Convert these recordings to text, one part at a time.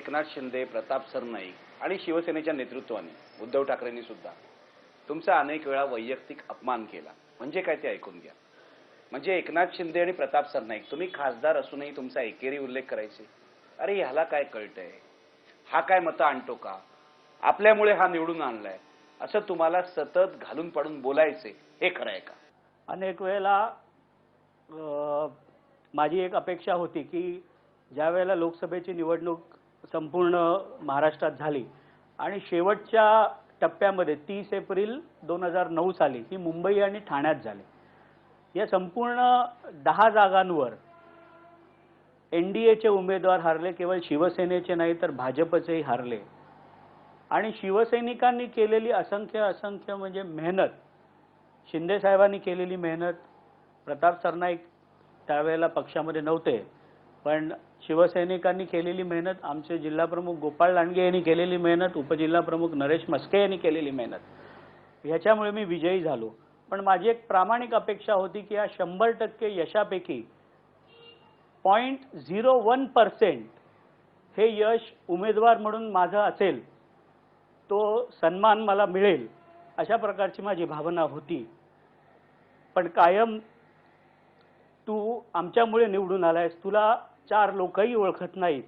एकनाथ शिंदे, प्रताप सरनाईक आणि शिवसेनेच्या नेतृत्वाने उद्धव ठाकरेंनी सुद्धा तुमचा अनेक वेळा वैयक्तिक अपमान केला. म्हणजे काय ते ऐकून घ्या. म्हणजे एकनाथ शिंदे आणि प्रताप सरनाईक तुम्ही खासदार असूनही तुमचा एकेरी उल्लेख करायचे. अरे ह्याला काय कळतंय, हा काय मतं आणतो का, आपल्यामुळे हा निवडून आणलाय, असं तुम्हाला सतत घालून पाडून बोलायचे. हे खरं आहे का? अनेक वेळेला माझी एक अपेक्षा होती की ज्या वेळेला लोकसभेची निवडणूक संपूर्ण महाराष्ट्रात झाली आणि शेवटच्या टप्प्यामध्ये 30 एप्रिल 2009 साली ही मुंबई आणि ठाण्यात झाली. या संपूर्ण 10 जागांवर एनडीएचे उमेदवार हारले. केवळ शिवसेनेचे नाही तर भाजपचेही हारले. आणि शिवसैनिकांनी केलेली असंख्य म्हणजे मेहनत, शिंदे साहेबांनी केलेली मेहनत, प्रताप सरनाईक त्यावेळेला पक्षामध्ये नव्हते पण शिवसैनिकांनी केलेली मेहनत, आमचे जिल्हाप्रमुख गोपाळ लांडगे यांनी केलेली मेहनत, उपजिल्हाप्रमुख नरेश मस्के यांनी केलेली मेहनत, ह्याच्यामुळे मी विजयी झालो. पण माझी एक प्रामाणिक अपेक्षा होती की या 100% यशापैकी 0.01% हे यश उमेदवार म्हणून माझं असेल, तो सन्मान मला मिळेल, अशा प्रकारची माझी भावना होती. पण कायम तू आमच्यामुळे निवडून आलायस, तुला 4 लोकही ओळखत नाहीत,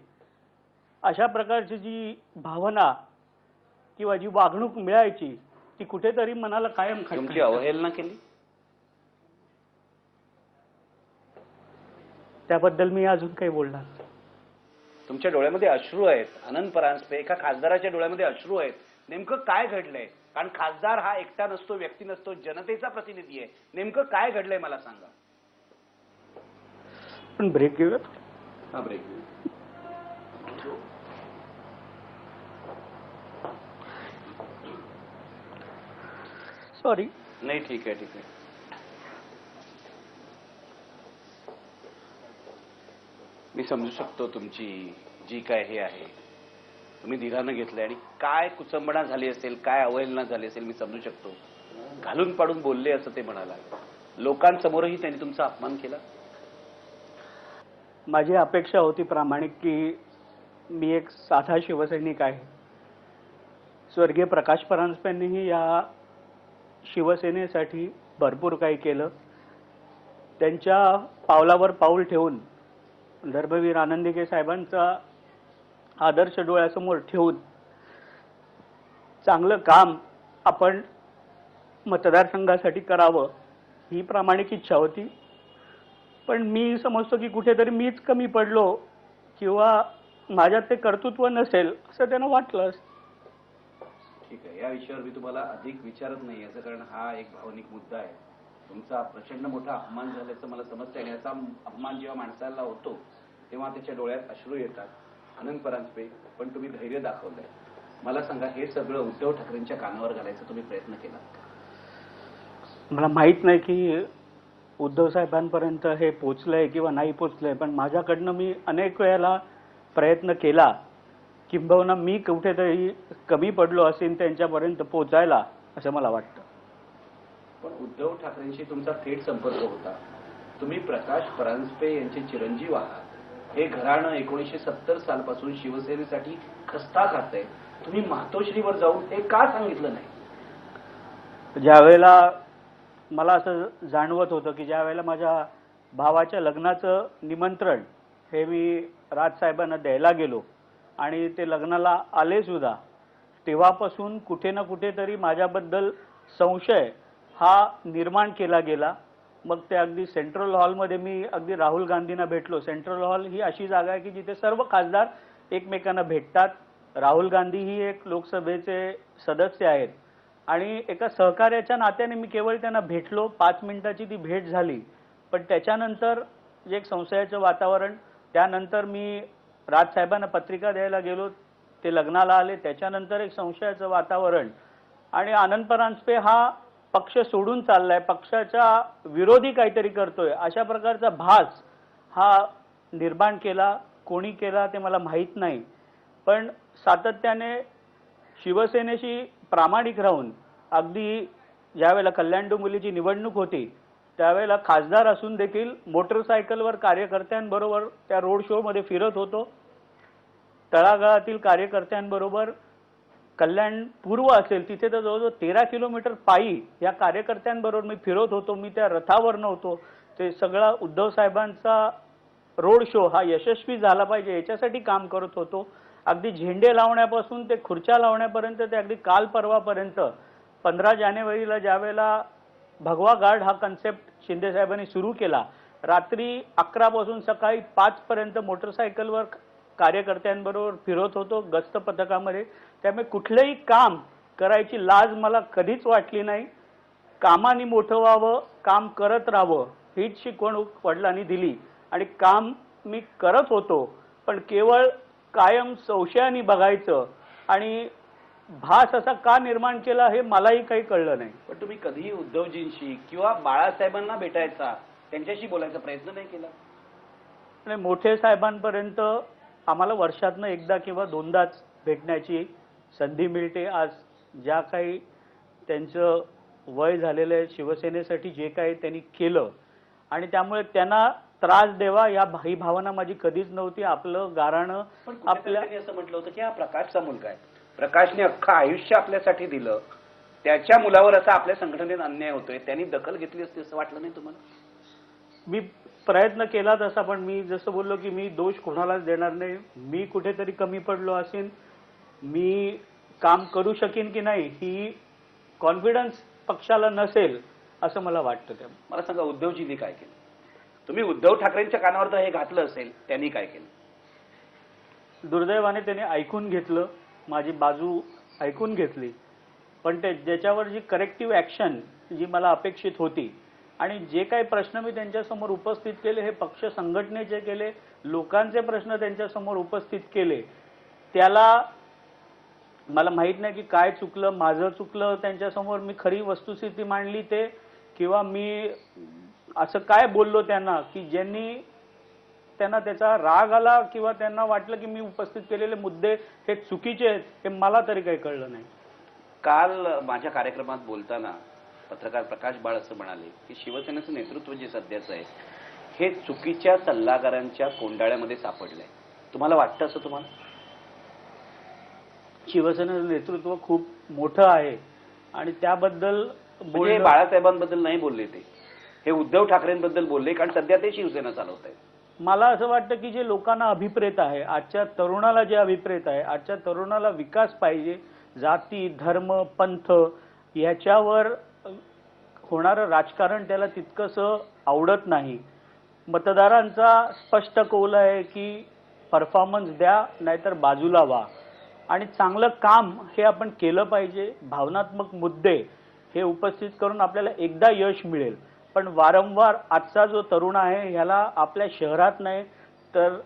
अशा प्रकारची जी भावना किंवा जी वागणूक मिळायची ती कुठेतरी मनाला कायम तुमची अवहेलना केली. त्याबद्दल मी अजून काही बोलणार. तुमच्या डोळ्यामध्ये अश्रू आहेत. आनंद परांजपे, एका खासदाराच्या डोळ्यामध्ये अश्रू आहेत. नेमकं काय घडलंय? कारण खासदार हा एकटा नसतो, व्यक्ती नसतो, जनतेचा प्रतिनिधी आहे. नेमकं काय घडलंय मला सांगा. पण ब्रेक घेऊयात. हा, ब्रेक घेऊ. सॉरी. नाही, ठीक आहे, ठीक आहे. मी समजू शकतो तुमची जी काय हे आहे, तुम्ही धीरानं घेतलंय आणि काय कुचंबणा झाली असेल, काय अवहेलना झाली असेल, मी समजू शकतो. घालून पाडून बोलले असं ते म्हणाला. लोकांसमोरही त्यांनी तुमचा अपमान केला. माझी अपेक्षा होती प्रामाणिक की मी एक साधा शिवसैनिक आहे. स्वर्गीय प्रकाश परांजपेंनीही या शिवसेनेसाठी भरपूर काही केलं. त्यांच्या पावलावर पाऊल ठेवून, धर्मवीर आनंदिके साहेबांचा आदर्श डोळ्यासमोर ठेवून चांगलं काम आपण मतदारसंघासाठी करावं, ही प्रामाणिक इच्छा होती. पण मी समजतो की कुठेतरी मीच कमी पडलो किंवा माझ्यात ते कर्तृत्व नसेल असं त्यांना वाटलं. ठीक आहे, या विषयावर मी तुम्हाला अधिक विचारत नाही, याचं कारण हा एक भावनिक मुद्दा आहे. तुमचा प्रचंड मोठा अपमान झाल्याचं मला समजतं आणि याचा अपमान जेव्हा माणसाला होतो तेव्हा त्याच्या डोळ्यात अश्रू येतात. आनंद परांजपे, पण तुम्ही धैर्य दाखवलंय. मला सांगा, हे सगळं उद्धव ठाकरेंच्या कानावर घालायचा तुम्ही प्रयत्न केला? मला माहित नाही की उद्धव साहेबांपर्यंत हे पोचलंय किंवा नाही पोचलंय, पण माझ्याकडनं मी अनेक वेळेला प्रयत्न केला. किंबहुना मी कुठेतरी कमी पडलो असेल त्यांच्यापर्यंत पोचायला, असं मला वाटतं. पण उद्धव ठाकरेंशी तुमचा थेट संपर्क होता. तुम्ही प्रकाश परांजपे यांचे चिरंजीव आहात. हे घराणं 1970 सालपासून शिवसेनेसाठी खस्ता खातंय. तुम्ही मातोश्रीवर जाऊन हे का सांगितलं नाही? ज्यावेळेला मला असं जाणवत होतं की ज्या वेळेला माझ्या भावाच्या लग्नाचं निमंत्रण हे मी राजसाहेबांना द्यायला गेलो आणि ते लग्नाला आले सुद्धा, तेव्हापासून कुठे ना कुठेतरी माझ्याबद्दल संशय हा निर्माण केला गेला. मग ते अगदी सेंट्रल हॉलमध्ये मी अगदी राहुल गांधींना भेटलो. सेंट्रल हॉल ही अशी जागा आहे की जिथे सर्व खासदार एकमेकांना भेटतात. राहुल गांधी ही एक लोकसभेचे सदस्य आहेत आणि एका सहकार्याच्या नात्याने मी केवळ त्यांना भेटलो. 5 मिनिटाची ती भेट झाली. पण त्याच्यानंतर जे एक संशयाचं वातावरण, त्यानंतर मी राजसाहेबांना पत्रिका द्यायला गेलो, ते लग्नाला आले, त्याच्यानंतर एक संशयाचं वातावरण आणि आनंद परांजपे हा पक्ष सोडून चाललाय, पक्षाच्या विरोधी काहीतरी करतोय, अशा प्रकारचा भास हा निर्माण केला. कोणी केला ते मला माहीत नाही. पण सातत्याने शिवसेनेशी प्रामाणिक राहून, अगदी ज्यावेळेला कल्याण डोंबिवलीची निवडणूक होती त्यावेळेला खासदार असून देखील मोटरसायकलवर कार्यकर्त्यांबरोबर त्या रोड शो मध्ये फिरत होतो. तळागाळातील कार्यकर्त्यांबरोबर कल्याण पूर्व असेल तिथे तर जवळजवळ 13 किलोमीटर पायी या कार्यकर्त्यांबरोबर मी फिरत होतो. मी त्या रथावर नव्हतो. ते सगळा उद्धव साहेबांचा रोड शो हा यशस्वी झाला पाहिजे याच्यासाठी काम करत होतो. अगदी झेंडे लावण्यापासून ते खुर्च्या लावण्यापर्यंत ते अगदी काल परवापर्यंत 15 जानेवारीला ज्यावेळेला भगवा गार्ड हा कन्सेप्ट शिंदे साहेबांनी सुरू केला, रात्री 11 पासून सकाळी 5 पर्यंत मोटरसायकलवर कार्यकर्त्यांबरोबर फिरत होतो गस्त पथकामध्ये. त्यामुळे कुठलंही काम करायची लाज मला कधीच वाटली नाही. कामाने मोठं व्हावं, काम करत राहावं हीच शिकवण वडिलांनी दिली आणि काम मी करत होतो. पण केवळ कायम संशयाने बघायचं आणि भास असा का निर्माण केला हे मलाही काही कळलं नाही. पण तुम्ही कधीही उद्धवजींशी किंवा बाळासाहेबांना भेटायचा, त्यांच्याशी बोलायचा प्रयत्न नाही केला? आणि मोठे साहेबांपर्यंत आम्हाला वर्षातनं एकदा किंवा दोनदाच भेटण्याची संधी मिळते. आज ज्या काही त्यांचं वय झालेलं आहे, शिवसेनेसाठी जे काही त्यांनी केलं आणि त्यामुळे त्यांना त्रास देवा ही भावना माझी कधीच नव्हती. आपलं गाराणं आपल्या असं म्हटलं होतं की हा प्रकाशचा मुलगा आहे, प्रकाशने अख्खं आयुष्य आपल्यासाठी दिलं, त्याच्या मुलावर असा आपल्या संघटनेत अन्याय होतोय, त्यांनी दखल घेतली असते असं वाटलं नाही तुम्हाला? मी प्रयत्न केला तसा, पण मी जसं बोललो की मी दोष कोणालाच देणार नाही. मी कुठेतरी कमी पडलो असेल, मी काम करू शकेन की नाही ही कॉन्फिडन्स पक्षाला नसेल असं मला वाटतं. त्या मला सांगा, उद्धवजींनी काय केलं? तुम्ही उद्धव ठाकरेंच्या कानावर तर हे घातलं असेल, त्यांनी काय केलं? दुर्दैवाने त्यांनी ऐकून घेतलं, माझी बाजू ऐकून घेतली, पण ते ज्याच्यावर जी करेक्टिव्ह ॲक्शन जी मला अपेक्षित होती आणि जे काही प्रश्न मी त्यांच्यासमोर उपस्थित केले हे पक्ष संघटनेचे केले, लोकांचे प्रश्न त्यांच्यासमोर उपस्थित केले, त्याला मला माहीत नाही की काय चुकलं, माझं चुकलं, त्यांच्यासमोर मी खरी वस्तुस्थिती मांडली ते, किंवा मी असं काय बोललो त्यांना की ज्यांनी त्यांना त्याचा राग आला किंवा त्यांना वाटलं की मी उपस्थित केलेले मुद्दे हे चुकीचे आहेत, हे मला तरी काही कळलं नाही. काल माझ्या कार्यक्रमात बोलताना पत्रकार प्रकाश बाळ असं म्हणाले की शिवसेनेचं नेतृत्व जे सध्याचं आहे हे चुकीच्या सल्लागारांच्या कोंडाळ्यामध्ये सापडलंय. तुम्हाला वाटतं असं? तुम्हाला शिवसेनेचं नेतृत्व खूप मोठं आहे आणि त्याबद्दल म्हणजे बाळासाहेबांबद्दल नाही बोलले, ते हे उद्धव ठाकरेंबद्दल बोलले, कारण सध्या ते शिवसेना चालवत आहेत. मला असं वाटतं की जे लोकांना अभिप्रेत आहे, आजच्या तरुणाला जे अभिप्रेत आहे, आजच्या तरुणाला विकास पाहिजे, जाती धर्म पंथ याच्यावर होणारं राजकारण त्याला तितकंसं आवडत नाही. मतदारांचा स्पष्ट कौल आहे की परफॉर्मन्स द्या नाहीतर बाजूला व्हा आणि चांगलं काम हे आपण केलं पाहिजे. भावनात्मक मुद्दे हे उपस्थित करून आपल्याला एकदा यश मिळेल, पण वारंवार आजचा जो तरुण आहे ह्याला आपल्या शहरात नाही तर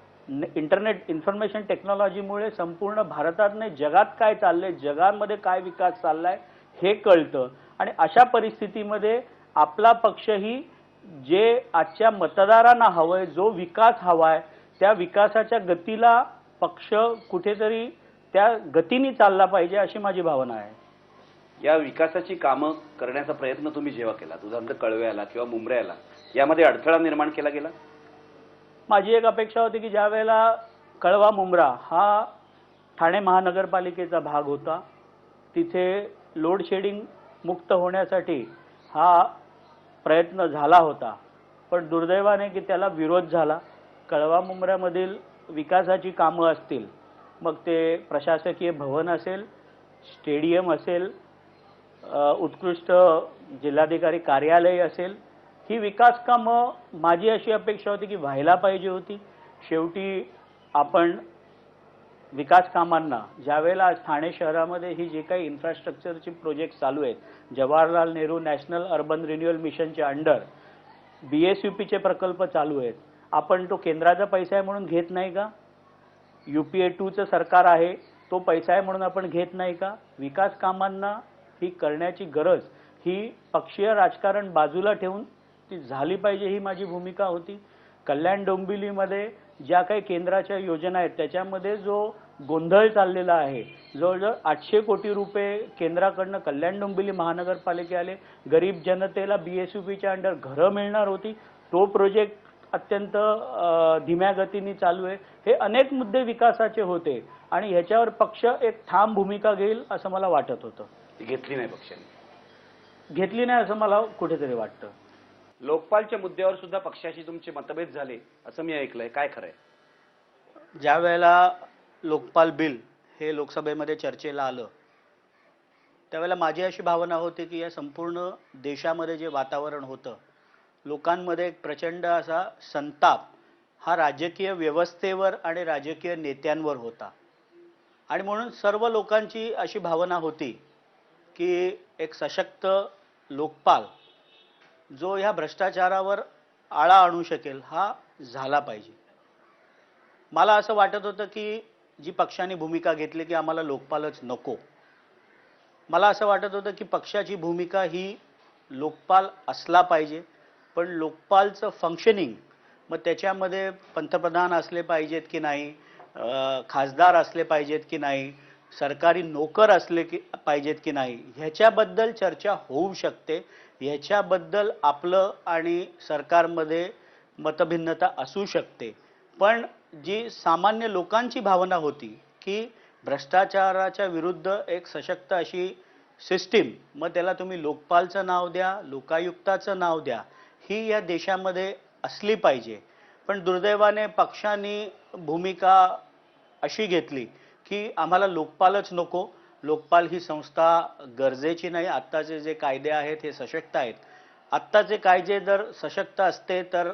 इंटरनेट इन्फॉर्मेशन टेक्नॉलॉजीमुळे संपूर्ण भारतात नाही जगात काय चाललंय, जगामध्ये काय विकास चाललाय हे कळतं. आणि अशा परिस्थितीमध्ये आपला पक्षही जे आजच्या मतदारांना हवंय, जो विकास हवाय, त्या विकासाच्या गतीला पक्ष कुठेतरी त्या गतीने चालला पाहिजे अशी माझी भावना आहे. या विकासाची कामं करण्याचा प्रयत्न तुम्ही जेव्हा केला, उदाहरणार्थ कळव्याला किंवा मुंब्र्याला, यामध्ये अडथळा निर्माण केला गेला? माझी एक अपेक्षा होती की ज्या वेळेला कळवा मुंब्रा हा ठाणे महानगरपालिकेचा भाग होता, तिथे लोड शेडिंग मुक्त होण्यासाठी हा प्रयत्न झाला होता, पण दुर्दैवाने की त्याला विरोध झाला. कळवा मुंब्र्यामधील विकासाची कामं असतील, मग ते प्रशासकीय भवन असेल, स्टेडियम असेल, उत्कृष्ट जिल्हाधिकारी कार्यालय असेल, ही विकास कामं माझी अशी अपेक्षा होती की व्हायला पाहिजे होती. शेवटी आपण विकास कामांना ज्यावेळेला आज ठाणे शहरामध्ये ही जे काही इन्फ्रास्ट्रक्चरची प्रोजेक्ट चालू आहेत, Jawaharlal Nehru national urban renewal मिशनच्या अंडर BSUPचे प्रकल्प चालू आहेत, आपण तो केंद्राचा पैसा आहे म्हणून घेत नाही का? UPA 2चं सरकार आहे, तो पैसा आहे म्हणून आपण घेत नाही का? विकास कामांना ही करण्याची गरज ही पक्षीय राजकारण बाजूला ठेवून ती झाली पाहिजे ही माझी भूमिका होती. कल्याण डोंबिवलीमध्ये ज्या काही केंद्राच्या योजना आहेत त्याच्यामध्ये जो गोंधळ चाललेला आहे, जवळजवळ 800 कोटी रुपये केंद्राकडनं कल्याण डोंबिवली महानगरपालिकेला गरीब जनतेला BSUPच्या अंडर घरं मिळणार होती, तो प्रोजेक्ट अत्यंत धीम्या गतीने चालू आहे. हे अनेक मुद्दे विकासाचे होते आणि ह्याच्यावर पक्ष एक ठाम भूमिका घेईल असं मला वाटत होतं. ती घेतली नाही पक्षाने. घेतली नाही असं मला कुठेतरी वाटतं. लोकपालच्या मुद्द्यावर सुद्धा पक्षाशी तुमचे मतभेद झाले असं मी ऐकलंय, काय खरंय? ज्या वेळेला लोकपाल बिल हे लोकसभेमध्ये चर्चेला आलं त्यावेळेला माझी अशी भावना होती की या संपूर्ण देशामध्ये जे वातावरण होतं, लोकांमध्ये एक प्रचंड असा संताप हा राजकीय व्यवस्थेवर आणि राजकीय नेत्यांवर होता. आणि म्हणून सर्व लोकांची अशी भावना होती की एक सशक्त लोकपाल जो ह्या भ्रष्टाचारावर आळा आणू शकेल हा झाला पाहिजे. मला असं वाटत होतं की जी पक्षाने भूमिका घेतली की आम्हाला लोकपालच नको, मला असं वाटत होतं की पक्षाची भूमिका ही लोकपाल असला पाहिजे, पण लोकपालचं फंक्शनिंग मग त्याच्यामध्ये पंतप्रधान असले पाहिजेत की नाही, खासदार असले पाहिजेत की नाही, सरकारी नोकर असले की पाहिजेत की नाही, ह्याच्याबद्दल चर्चा होऊ शकते. ह्याच्याबद्दल आपलं आणि सरकारमध्ये मतभिन्नता असू शकते. पण जी सामान्य लोकांची भावना होती की भ्रष्टाचाराच्या विरुद्ध एक सशक्त अशी सिस्टीम, मग त्याला तुम्ही लोकपालचं नाव द्या, लोकायुक्ताचं नाव द्या, ही या देशामध्ये असली पाहिजे. पण दुर्दैवाने पक्षाने भूमिका अशी घेतली की आम्हाला लोकपालच नको, लोकपाल ही संस्था गरजेची नाही, आत्ताचे जे कायदे आहेत हे सशक्त आहेत. आत्ताचे कायदे जर सशक्त असते तर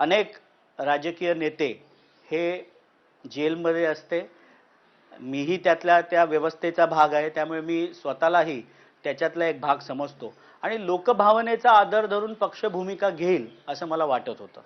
अनेक राजकीय नेते हे जेलमध्ये असते. मीही त्यातल्या त्या व्यवस्थेचा भाग आहे, त्यामुळे मी स्वतःलाही त्याच्यातला एक भाग समजतो आणि लोकभावनेचा आदर धरून पक्ष भूमिका घेईल असं मला वाटत होतं.